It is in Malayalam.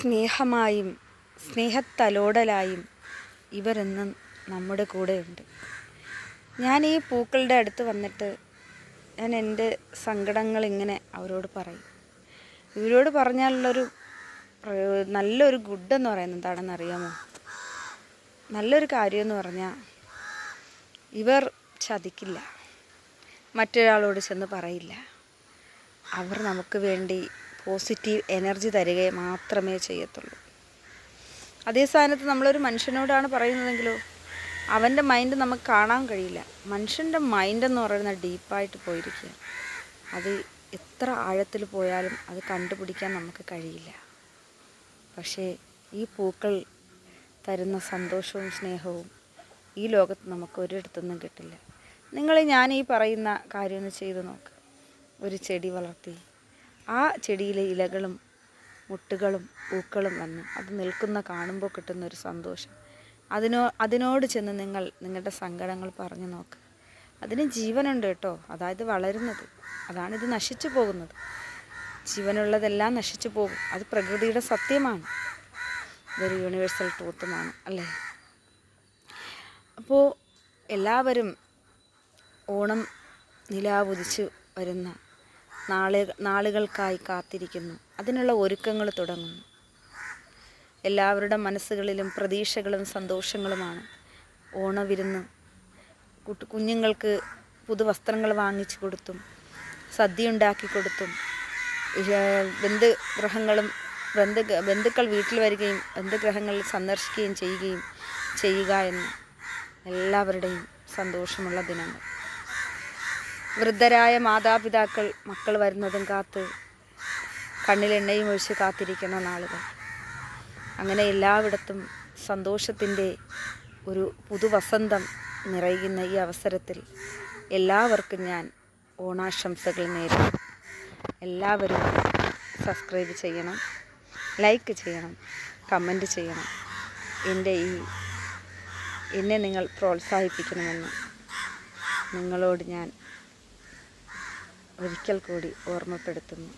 സ്നേഹമായും സ്നേഹത്തലോടലായും ഇവരെന്നും നമ്മുടെ കൂടെയുണ്ട്. ഞാൻ ഈ പൂക്കളുടെ അടുത്ത് വന്നിട്ട് ഞാൻ എൻ്റെ സങ്കടങ്ങളിങ്ങനെ അവരോട് പറയും. ഇവരോട് പറഞ്ഞാലുള്ളൊരു നല്ലൊരു ഗുഡെന്ന് പറയുന്നത് എന്താണെന്നറിയാമോ? നല്ലൊരു കാര്യമെന്ന് പറഞ്ഞാൽ ഇവർ ചതിക്കില്ല, മറ്റൊരാളോട് ചെന്ന് പറയില്ല. അവർ നമുക്ക് വേണ്ടി പോസിറ്റീവ് എനർജി തരിക മാത്രമേ ചെയ്യത്തുള്ളൂ. അതേ സ്ഥാനത്ത് നമ്മളൊരു മനുഷ്യനോടാണ് പറയുന്നതെങ്കിലോ അവൻ്റെ മൈൻഡ് നമുക്ക് കാണാൻ കഴിയില്ല. മനുഷ്യൻ്റെ മൈൻഡെന്ന് പറയുന്നത് ഡീപ്പായിട്ട് പോയിരിക്കുക. അത് എത്ര ആഴത്തിൽ പോയാലും അത് കണ്ടുപിടിക്കാൻ നമുക്ക് കഴിയില്ല. പക്ഷേ ഈ പൂക്കൾ തരുന്ന സന്തോഷവും സ്നേഹവും ഈ ലോകത്ത് നമുക്ക് ഒരിടത്തുനിന്നും കിട്ടില്ല. ഞാൻ ഈ പറയുന്ന കാര്യം ഒന്ന് ചെയ്ത് നോക്ക്. ഒരു ചെടി വളർത്തി ആ ചെടിയിലെ ഇലകളും മുട്ടുകളും പൂക്കളും വന്ന് അത് നിൽക്കുന്ന കാണുമ്പോൾ കിട്ടുന്നൊരു സന്തോഷം, അതിനോട് ചെന്ന് നിങ്ങളുടെ സങ്കടങ്ങൾ പറഞ്ഞു നോക്ക്. അതിന് ജീവനുണ്ട് കേട്ടോ. അതായത് വളരുന്നത്, അതാണിത് നശിച്ചു പോകുന്നത്. ജീവനുള്ളതെല്ലാം നശിച്ചു പോകും. അത് പ്രകൃതിയുടെ സത്യമാണ്. ഇതൊരു യൂണിവേഴ്സൽ ട്രൂത്തുമാണ് അല്ലേ? അപ്പോൾ എല്ലാവരും ഓണം നിലാവുദിച്ച് വരുന്ന നാളുകൾക്കായി കാത്തിരിക്കുന്നു. അതിനുള്ള ഒരുക്കങ്ങൾ തുടങ്ങുന്നു. എല്ലാവരുടെ മനസ്സുകളിലും പ്രതീക്ഷകളും സന്തോഷങ്ങളുമാണ്. ഓണവിരുന്ന് കുഞ്ഞുങ്ങൾക്ക് പുതുവസ്ത്രങ്ങൾ വാങ്ങിച്ചു കൊടുത്തും സദ്യ ഉണ്ടാക്കി കൊടുത്തും ബന്ധുക്കൾ വീട്ടിൽ വരികയും ബന്ധുഗ്രഹങ്ങളിൽ സന്ദർശിക്കുകയും ചെയ്യുക എന്ന് എല്ലാവരുടെയും സന്തോഷമുള്ള ദിനങ്ങൾ. വൃദ്ധരായ മാതാപിതാക്കൾ മക്കൾ വരുന്നതും കാത്ത് കണ്ണിലെണ്ണയും ഒഴിച്ച് കാത്തിരിക്കുന്ന നാളുകൾ. അങ്ങനെ എല്ലായിടത്തും സന്തോഷത്തിൻ്റെ ഒരു പുതുവസന്തം നിറയുന്ന ഈ അവസരത്തിൽ എല്ലാവർക്കും ഞാൻ ഓണാശംസകൾ നേരുന്നു. എല്ലാവരും സബ്സ്ക്രൈബ് ചെയ്യണം, ലൈക്ക് ചെയ്യണം, കമൻറ്റ് ചെയ്യണം. എന്നെ നിങ്ങൾ പ്രോത്സാഹിപ്പിക്കണമെന്ന് നിങ്ങളോട് ഞാൻ ഒരിക്കൽ കൂടി ഓർമ്മപ്പെടുത്തുന്നു.